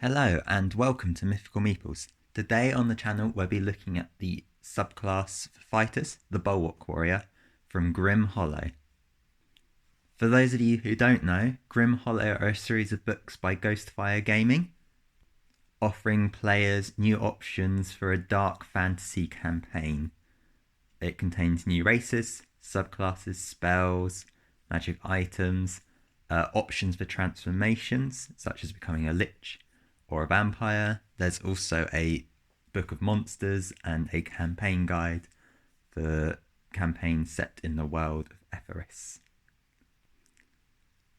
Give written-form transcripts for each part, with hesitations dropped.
Hello and welcome to Mythical Meeples. Today on the channel we'll be looking at the subclass for fighters, the Bulwark Warrior, from Grim Hollow. For those of you who don't know, Grim Hollow are a series of books by Ghostfire Gaming, offering players new options for a dark fantasy campaign. It contains new races, subclasses, spells, magic items, options for transformations, such as becoming a lich or a vampire. There's also a book of monsters and a campaign guide for campaigns set in the world of Etheris.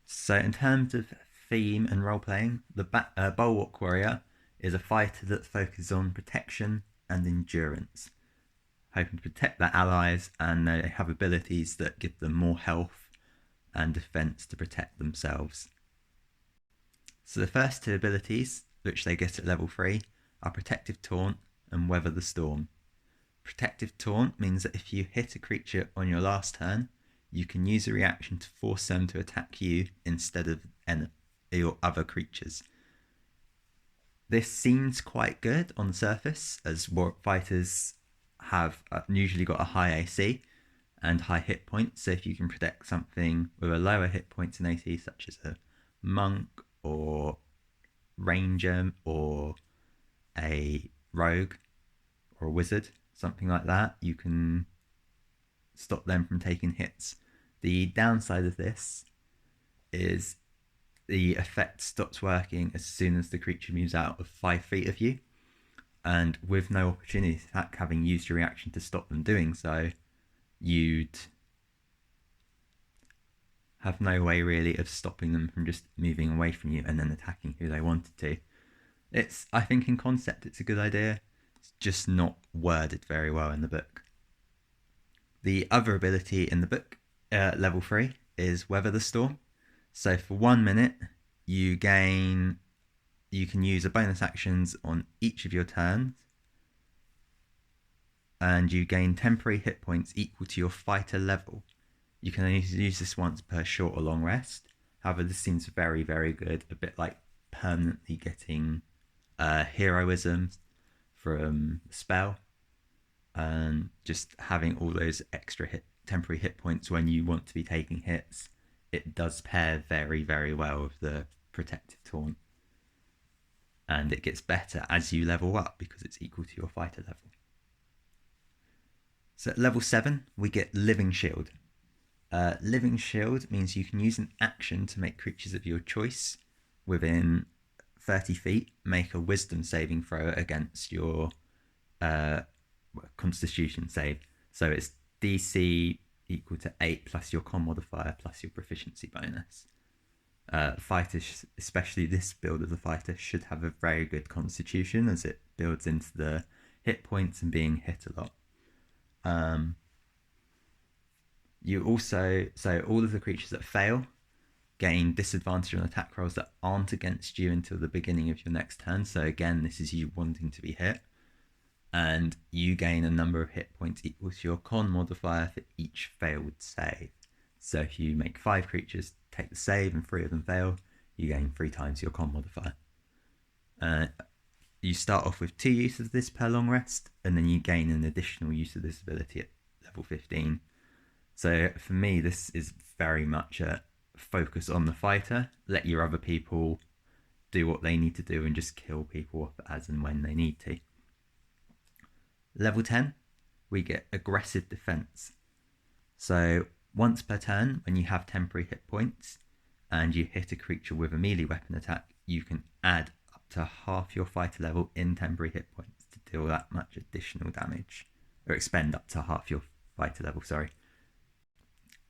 So in terms of theme and role-playing, the Bulwark Warrior is a fighter that focuses on protection and endurance, hoping to protect their allies, and they have abilities that give them more health and defense to protect themselves. So the first two abilities, which they get at level 3, are Protective Taunt and Weather the Storm. Protective Taunt means that if you hit a creature on your last turn, you can use a reaction to force them to attack you instead of your other creatures. This seems quite good on the surface, as warp fighters have usually got a high AC and high hit points, so if you can protect something with a lower hit points and AC, such as a monk or ranger or a rogue or a wizard, something like that, you can stop them from taking hits. The downside of this is the effect stops working as soon as the creature moves out of 5 feet of you, and with no opportunity to attack, having used your reaction to stop them doing so, you'd have no way really of stopping them from just moving away from you and then attacking who they wanted to. I think in concept it's a good idea, it's just not worded very well in the book. The other ability in the book, level 3, is Weather the Storm. So for 1 minute, you can use a bonus actions on each of your turns, and you gain temporary hit points equal to your fighter level. You can only use this once per short or long rest. However, this seems very, very good, a bit like permanently getting heroism from the spell, and just having all those extra temporary hit points when you want to be taking hits. It does pair very, very well with the Protective Taunt, and it gets better as you level up because it's equal to your fighter level. So at level 7 we get Living Shield. Living Shield means you can use an action to make creatures of your choice within 30 feet make a wisdom saving throw against your constitution save. So it's DC equal to 8 plus your con modifier plus your proficiency bonus. Fighters, especially this build of the fighter, should have a very good constitution as it builds into the hit points and being hit a lot. All of the creatures that fail gain disadvantage on attack rolls that aren't against you until the beginning of your next turn. So again, this is you wanting to be hit, and you gain a number of hit points equal to your con modifier for each failed save. So if you make 5 creatures take the save and 3 of them fail, you gain 3 times your con modifier. You start off with 2 uses of this per long rest, and then you gain an additional use of this ability at level 15. So for me, this is very much a focus on the fighter. Let your other people do what they need to do and just kill people off as and when they need to. Level 10, we get Aggressive Defense. So once per turn, when you have temporary hit points and you hit a creature with a melee weapon attack, you can add up to half your fighter level in temporary hit points to deal that much additional damage, or expend up to half your fighter level, sorry.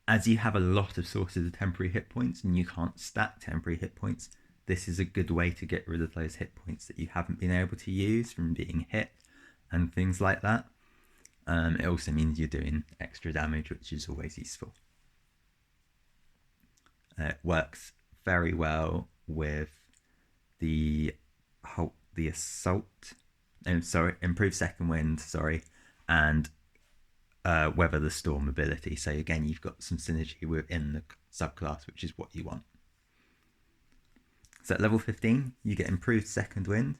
As you have a lot of sources of temporary hit points and you can't stack temporary hit points, this is a good way to get rid of those hit points that you haven't been able to use from being hit and things like that. It also means you're doing extra damage, which is always useful. It works very well with the assault, improved second wind, and Weather the Storm ability. So again, you've got some synergy within the subclass, which is what you want. So at level 15, you get improved second wind.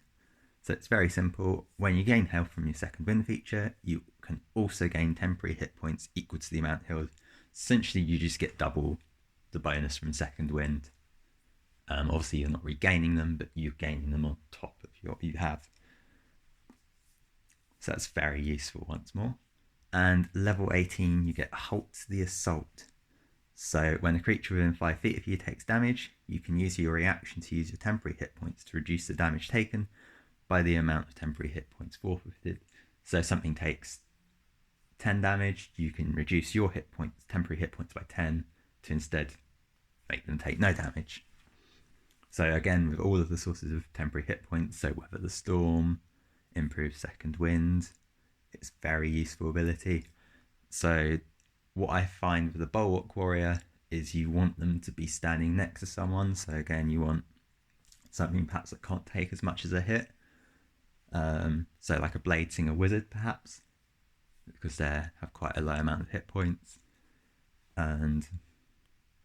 So it's very simple. When you gain health from your second wind feature, you can also gain temporary hit points equal to the amount healed. Essentially, you just get double the bonus from second wind. Obviously, you're not regaining them, but you're gaining them on top of what you have. So that's very useful once more. And level 18, you get Halt the Assault. So when a creature within 5 feet of you takes damage, you can use your reaction to use your temporary hit points to reduce the damage taken by the amount of temporary hit points forfeited. So if something takes 10 damage, you can reduce your temporary hit points by 10 to instead make them take no damage. So again, with all of the sources of temporary hit points, so Weather the Storm, Improved Second Wind, it's very useful ability. So what I find with the Bulwark Warrior is you want them to be standing next to someone. So again, you want something perhaps that can't take as much as a hit. So like a Blade Singer Wizard perhaps, because they have quite a low amount of hit points. And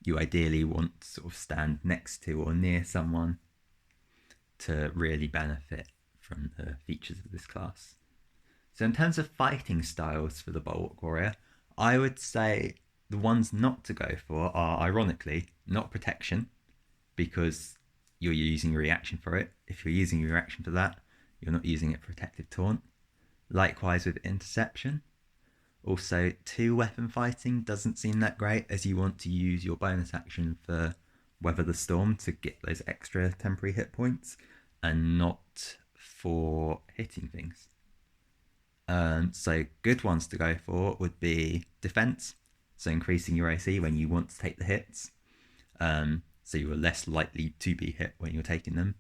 you ideally want to sort of stand next to or near someone to really benefit from the features of this class. So in terms of fighting styles for the Bulwark Warrior, I would say the ones not to go for are, ironically, not protection, because you're using your reaction for it. If you're using your reaction for that, you're not using it for protective taunt. Likewise with interception. Also, 2-weapon fighting doesn't seem that great, as you want to use your bonus action for Weather the Storm to get those extra temporary hit points, and not for hitting things. So good ones to go for would be defense, so increasing your AC when you want to take the hits, so you are less likely to be hit when you're taking them.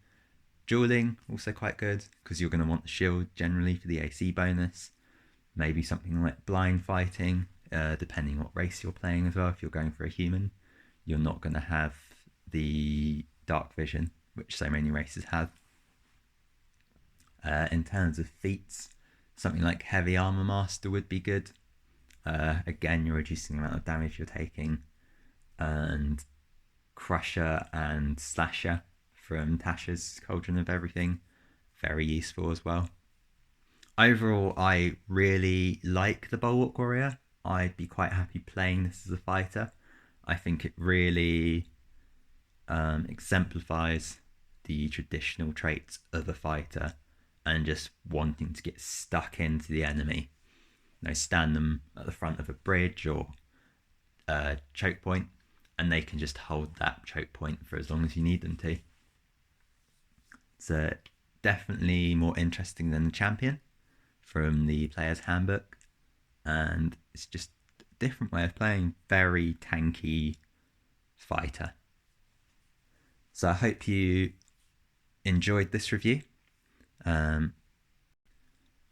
Dueling, also quite good, because you're going to want the shield generally for the AC bonus. Maybe something like blind fighting, depending what race you're playing as well. If you're going for a human, you're not going to have the dark vision, which so many races have. In terms of feats, something like Heavy Armor Master would be good. Again, you're reducing the amount of damage you're taking. And Crusher and Slasher from Tasha's Cauldron of Everything, very useful as well. Overall, I really like the Bulwark Warrior. I'd be quite happy playing this as a fighter. I think it really exemplifies the traditional traits of a fighter and just wanting to get stuck into the enemy. Stand them at the front of a bridge or a choke point, and they can just hold that choke point for as long as you need them to. It's definitely more interesting than the champion from the player's handbook, and it's just a different way of playing. Very tanky fighter. So I hope you enjoyed this review.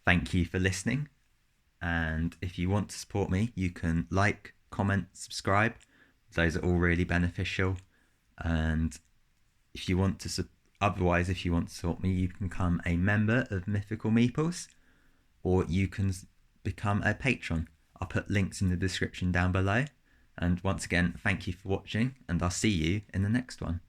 Thank you for listening, and if you want to support me, you can like, comment, subscribe. Those are all really beneficial. And if you want to otherwise, if you want to support me, you can become a member of Mythical Meeples, or you can become a patron. I'll put links in the description down below. And once again, thank you for watching, and I'll see you in the next one.